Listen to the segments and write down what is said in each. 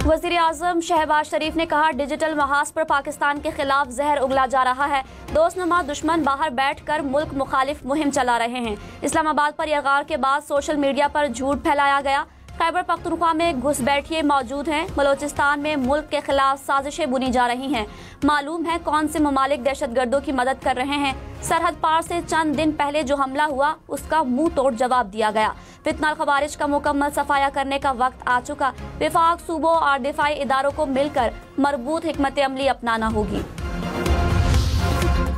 वज़ीर आज़म शहबाज शरीफ ने कहा, डिजिटल महाज पर पाकिस्तान के खिलाफ जहर उगला जा रहा है। दोस्तनुमा दुश्मन बाहर बैठकर मुल्क मुखालिफ मुहिम चला रहे हैं। इस्लामाबाद पर यरगार के बाद सोशल मीडिया पर झूठ फैलाया गया। खैबर पख्तूनख्वा में घुसपैठिए मौजूद हैं। बलोचिस्तान में मुल्क के खिलाफ साजिशें बुनी जा रही हैं। मालूम है कौन से ममालिक दहशतगर्दों की मदद कर रहे हैं। सरहद पार से चंद दिन पहले जो हमला हुआ उसका मुंह तोड़ जवाब दिया गया। फितना खवारिज का मुकम्मल सफाया करने का वक्त आ चुका। विफाक सूबों और दिफाई इदारों को मिलकर मरबूत हिकमत अमली अपनाना होगी।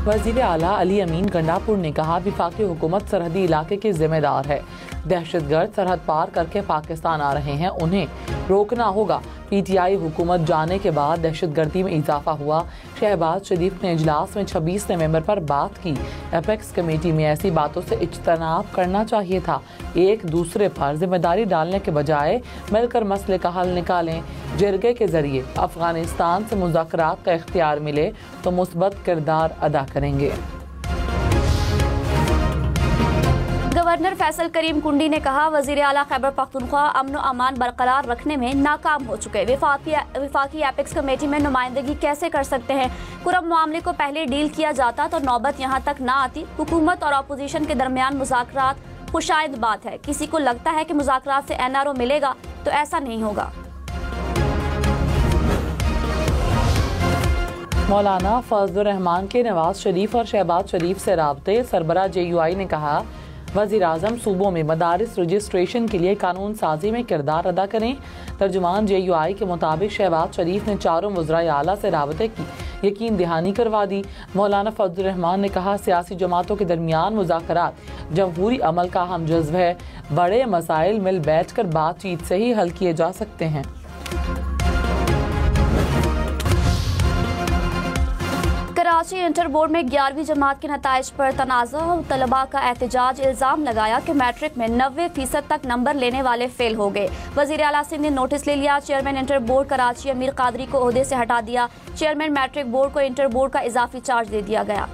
वज़ीर आला अली अमीन गंडापुर ने कहा, विफाकी हुकूमत सरहदी इलाके की जिम्मेदार है। दहशतगर्द सरहद पार करके पाकिस्तान आ रहे हैं, उन्हें रोकना होगा। PTI हुकूमत जाने के बाद दहशतगर्दी में इजाफा हुआ। शहबाज शरीफ ने इजलास में 26 नवंबर पर बात की। एपेक्स कमेटी में ऐसी बातों से इज्तनाब करना चाहिए था। एक दूसरे पर जिम्मेदारी डालने के बजाय मिलकर मसले का हल निकालें। जिरगे के जरिए अफगानिस्तान से मुज़ाकरात का इख्तियार मिले तो मुस्बत किरदार अदा करेंगे। गवर्नर फैसल करीम कुंडी ने कहा, वज़ीर आला खैबर पख्तूनख्वा अमन अमान बरकरार रखने में नाकाम हो चुके। विफाकी एपेक्स कमेटी में नुमाइंदगी कैसे कर सकते हैं। कुरब मामले को पहले डील किया जाता तो नौबत यहाँ तक ना आती। हुकूमत और अपोजिशन के दरमियान मुज़ाकरात खुशाइंद बात है। किसी को लगता है कि मुज़ाकरात से NRO मिलेगा तो ऐसा नहीं होगा। मौलाना फजलुर रहमान के नवाज शरीफ और शहबाज शरीफ से राब्ते। सरबरा JUI ने कहा, वज़ीर आज़म सूबों में मदारिस रजिस्ट्रेशन के लिए कानून साजी में किरदार अदा करें। तर्जुमान JUI के मुताबिक शहबाज शरीफ ने चारों वज़राए आला से राबते की यकीन दहानी करवा दी। मौलाना फजलुर रहमान ने कहा, सियासी जमातों के दरमियान मुज़ाकरात जमहूरी अमल का अहम जज्व है। बड़े मसाइल मिल बैठ कर बातचीत से ही हल किए जा सकते हैं। कराची इंटर बोर्ड में 11वीं जमात के नताइज पर तनाज़ा। तलबा का एहतजाज, इल्ज़ाम लगाया कि मैट्रिक में 90% तक नंबर लेने वाले फेल हो गए। वज़ीर आला सिंध ने नोटिस ले लिया। चेयरमैन इंटर बोर्ड कराची अमीर कादरी को ओहदे से हटा दिया। चेयरमैन मैट्रिक बोर्ड को इंटर बोर्ड का इजाफी चार्ज दे दिया गया।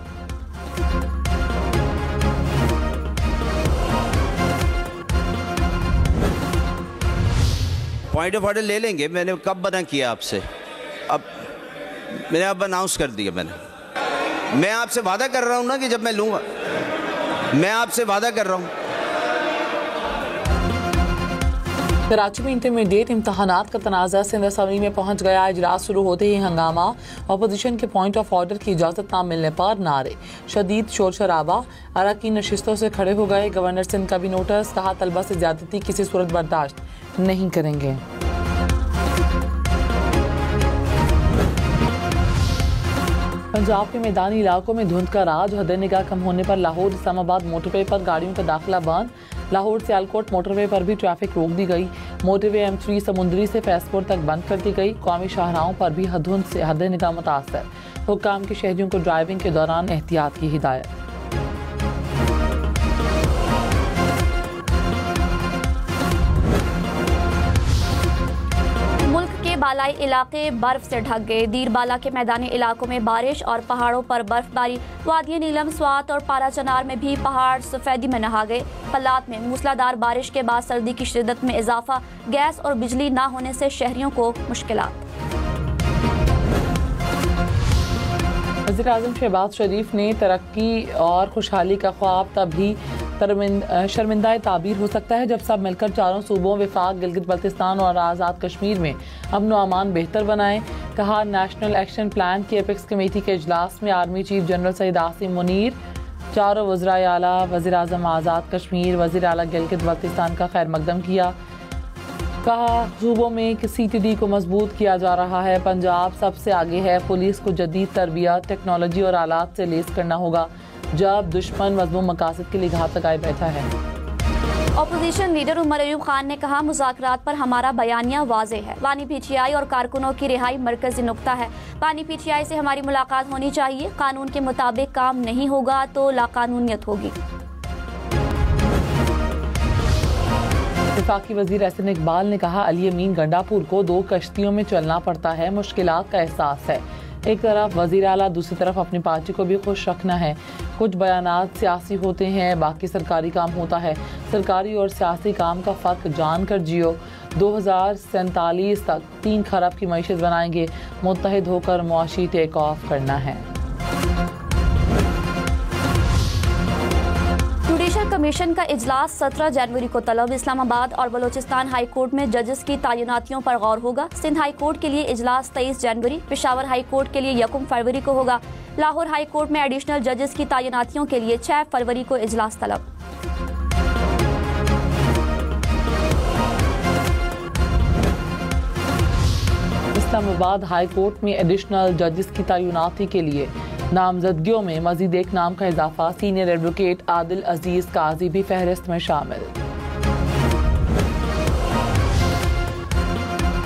पॉइंट ऑफ ऑर्डर ले लेंगे। मैंने कब बना किया आपसे, अब मैंने अब अनाउंस कर दिया। मैं आपसे वादा कर रहा हूं ना कि जब मैं लूंगा, मैं आपसे वादा कर रहा हूं। कराची में इंटरमीडिएट इम्तहानात का तनाज़ा सिंध असम्बली में पहुंच गया। इजलास शुरू होते ही हंगामा। अपोजिशन के पॉइंट ऑफ ऑर्डर की इजाज़त ना मिलने पर नारे, शदीद शोर शराबा। अरकान नशिस्तों से खड़े हो गए। गवर्नर सिंध का भी नोटिस, कहा तलबा से ज्यादती किसी सूरत बर्दाश्त नहीं करेंगे। पंजाब के मैदानी इलाकों में धुंध का राज। हद निगाह कम होने पर लाहौर इस्लामाबाद मोटरवे पर गाड़ियों का दाखिला बंद। लाहौर सियालकोट मोटरवे पर भी ट्रैफिक रोक दी गई। मोटरवे M3 समुंदरी से फैसपुर तक बंद कर दी गई। कौमी शाहराहों पर भी धुंध से हद निगाह मुतासर। हुक्काम के शहरियों को ड्राइविंग के दौरान एहतियात की हिदायत। बालाई इलाके बर्फ से ढक गए। दीरबाला के मैदानी इलाकों में बारिश और पहाड़ों पर बर्फबारी। वादिया नीलम, स्वात और पारा चनार में भी पहाड़ सफेदी में नहा गए। पलात में मूसलाधार बारिश के बाद सर्दी की शिद्दत में इजाफा। गैस और बिजली ना होने से शहरियों को मुश्किलात। वज़ीर आज़म शहबाज शरीफ ने तरक्की और खुशहाली का ख्वाब तभी शर्मिंदा ताबीर हो सकता है जब सब मिलकर चारों सूबों विफाक, गिलगित बल्तिस्तान और आज़ाद कश्मीर में अमन व अमान बेहतर बनाएं। कहा, नेशनल एक्शन प्लान की एपेक्स कमेटी के इजलास में army chief general Saeed Asim Munir, चारों वज़राए आला, वज़ीर आज़म आज़ाद कश्मीर, वज़ीर आला गिलगित बल्तिस्तान का खैर मकदम किया। कहा, सूबों में CTD को मजबूत किया जा रहा है। पंजाब सबसे आगे है। पुलिस को जदीद तरबियत, टेक्नोलॉजी और आलात से लेस करना होगा जब दुश्मन मज़मूम मकासद के लिए घात लगाए बैठा है। अपोजिशन लीडर उमर अयूब खान ने कहा, मुज़ाकरात पर हमारा बयानिया वाज़े है। बानी PTI और कारकुनों की रिहाई मरकजी नुक्ता है। बानी PTI से हमारी मुलाकात होनी चाहिए। कानून के मुताबिक काम नहीं होगा तो लाकानूनियत होगी। वफाकी वज़ीर एहसन इकबाल ने कहा, अली अमीन गंडापुर को 2 कश्तियों में चलना पड़ता है। मुश्किलात का एहसास है। एक तरफ वज़ीर आला, दूसरी तरफ अपनी पार्टी को भी खुश रखना है। कुछ बयानात सियासी होते हैं, बाकी सरकारी काम होता है। सरकारी और सियासी काम का फ़र्क जान कर जियो। 2047 तक 3 खरब की मईशत बनाएंगे। मुत्तहिद होकर मुआशी टेक ऑफ करना है। जुडिशल कमीशन का इजलास 17 जनवरी को तलब। इस्लामाबाद और बलोचिस्तान हाई कोर्ट में जजेस की तैनातियों पर गौर होगा। सिंध हाई कोर्ट के लिए इजलास 23 जनवरी, पेशावर हाई कोर्ट के लिए 1 फरवरी को होगा। लाहौर हाई कोर्ट में एडिशनल जजेस की तैनातियों के लिए 6 फरवरी को इजलास तलब। इस्लामाबाद हाई कोर्ट में एडिशनल जजेस की तैनाती के लिए नामजदगियों में मजीद एक नाम का इजाफा। सीनियर एडवोकेट आदिल अजीज काजी भी फहरिस्त में शामिल।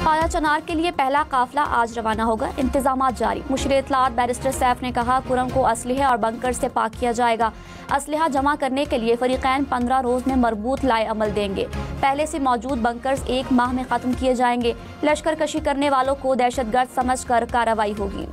आया चनार के लिए पहला काफिला आज रवाना होगा। इंतजाम जारी। मुशीर इत्तलात बैरिस्टर सैफ ने कहा, कुरम को असलहे और बंकर से पाक किया जाएगा। असलहा जमा करने के लिए फरीकैन 15 रोज में मरबूत लाए अमल देंगे। पहले से मौजूद बंकर्स 1 माह में खत्म किए जाएंगे। लश्कर कशी करने वालों को दहशतगर्द समझकर कार्रवाई होगी।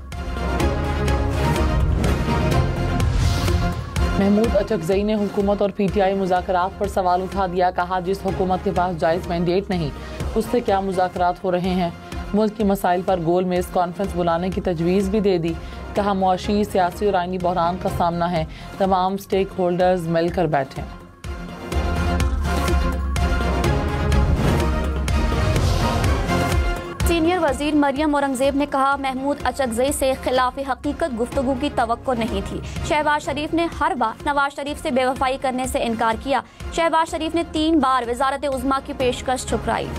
महमूद अचकजई ने हुकूमत और PTI मुज़ाकरात पर सवाल उठा दिया। कहा, जिस हुकूमत के पास जायज़ मैंडेट नहीं, उससे क्या मुज़ाकरात हो रहे हैं। मुल्क की मसाइल पर गोल मेज कॉन्फ्रेंस बुलाने की तजवीज़ भी दे दी। कहा, मुआशी, सियासी और आइनी बहरान का सामना है, तमाम स्टेक होल्डर्स मिलकर बैठें। सीनियर वजीर मरियम औरंगजेब ने कहा, महमूद अचकजई से खिलाफ हकीकत गुफ्तगू की तवक्को नहीं थी। शहबाज शरीफ ने हर बार नवाज शरीफ से बेवफाई करने से इनकार किया। शहबाज शरीफ ने 3 बार वजारत उज़्मा की पेशकश ठुकराई।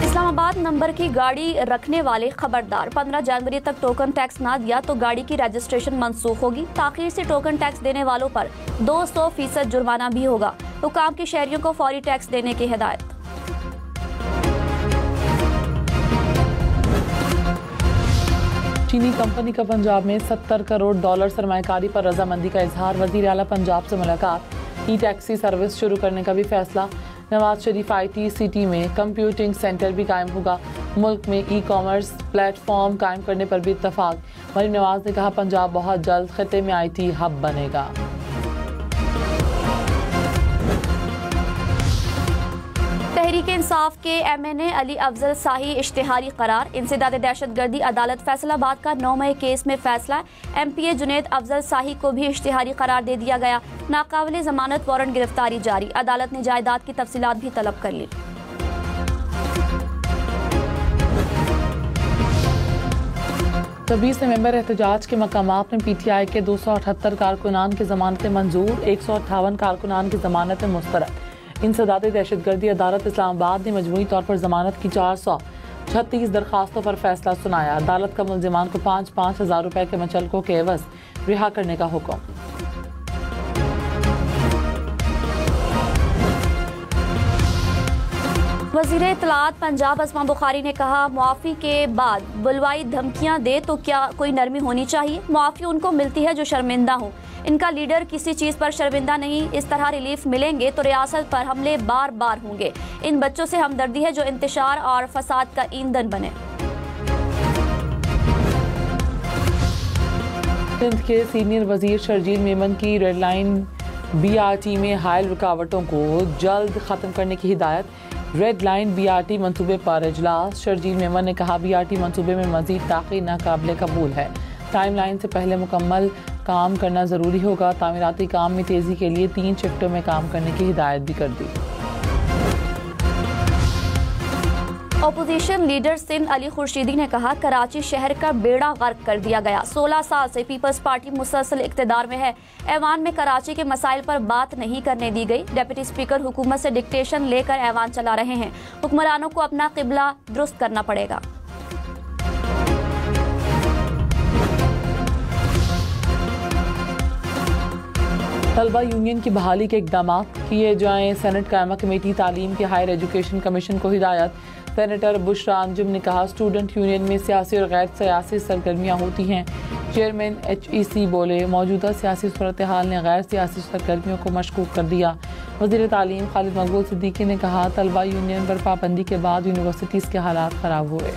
इस्लामाबाद नंबर की गाड़ी रखने वाले खबरदार, 15 जनवरी तक टोकन टैक्स ना दिया तो गाड़ी की रजिस्ट्रेशन मनसूख होगी। ताखीर से टोकन टैक्स देने वालों पर 200% जुर्माना भी होगा। हुकाम की शहरियों को फौरी टैक्स देने की हिदायत। चीनी कंपनी का पंजाब में $70 करोड़ सरमायाकारी पर रजामंदी का इजहार। वजीर आला पंजाब से मुलाकात। ई टैक्सी सर्विस शुरू करने का भी फैसला। नवाज शरीफ IT सिटी में कंप्यूटिंग सेंटर भी कायम होगा। मुल्क में ई-कॉमर्स प्लेटफॉर्म कायम करने पर भी इत्तफाक। मरीम नवाज ने कहा, पंजाब बहुत जल्द खिते में IT हब बनेगा। तहरीक इंसाफ के MNA अली अफजल शाही इश्तिहारी करार। इंसदाद दहशतगर्दी अदालत फैसलाबाद का 9 मई केस में फैसला। MPA जुनैद अफजल शाही को भी इश्तिहारी करार दे दिया गया। नाकाबिले जमानत वारंट गिरफ्तारी जारी। अदालत ने जायदाद की तफसीलात भी तलब कर ली। तभी से मेंबर एहतजाज के मकामात में PTI के 278 कारकुनान की जमानतें मंजूर। 158 कारकुनान की जमानतें मुस्तरद। इंसदाद दहशतगर्दी अदालत इस्लामाबाद ने मजमूई तौर पर जमानत की 436 दरखास्तों पर फैसला सुनाया। अदालत का मुल्जिमान को 5-5 हज़ार रुपए के मचलकों के एवज रिहा करने का हुक्म। वज़ीर इत्तलात पंजाब अस्मा बुखारी ने कहा, मुआफ़ी के बाद बुलवाई धमकियां दे तो क्या कोई नरमी होनी चाहिए। मुआफ़ी उनको मिलती है जो शर्मिंदा हो। इनका लीडर किसी चीज़ पर शर्मिंदा नहीं। इस तरह रिलीफ मिलेंगे तो रियासत पर हमले बार बार होंगे। इन बच्चों से हमदर्दी है जो इंतशार और फसाद का ईंधन बने। सिंध के सीनियर वजीर शर्जील मेमन की रेड लाइन BRT में हायल रुकावटों को जल्द ख़त्म करने की हिदायत। रेड लाइन BRT मंसूबे पर इजलास। शर्जील मेमन ने कहा, BRT मंसूबे में मजीद ताख़ीर नाकाबिले कबूल है। टाइम लाइन से पहले मुकम्मल काम करना ज़रूरी होगा। तामीराती काम में तेज़ी के लिए 3 शिफ्टों में काम करने की हिदायत भी कर दी। अपोजिशन लीडर सिंध अली खुर्शीदी ने कहा, कराची शहर का बेड़ा गर्क कर दिया गया। 16 साल से पीपल्स पार्टी मुसलसल इक़्तिदार में है। ऐवान में कराची के मसाइल पर बात नहीं करने दी गई। डिप्टी स्पीकर हुकूमत से डिक्टेशन लेकर ऐवान चला रहे हैं। हुक्मरानों को अपना क़िबला दुरुस्त करना पड़ेगा। तलबा यूनियन की बहाली के इक़दाम किए जाएं। सेनेट कायमा कमेटी तालीम के हायर एजुकेशन कमीशन को हिदायत। सेनेटर बुशरा अंजुम ने कहा, स्टूडेंट यूनियन में सियासी और गैर सियासी सरगर्मियाँ होती हैं। चेयरमैन HEC बोले, मौजूदा सियासी सूरत हाल ने गैर सियासी सरगर्मियों को मशकूक कर दिया। वज़ीर तालीम खालिद मकबूल सिद्दीकी ने कहा, तलबा यूनियन पर पाबंदी के बाद यूनिवर्सिटीज़ के हालात ख़राब हुए।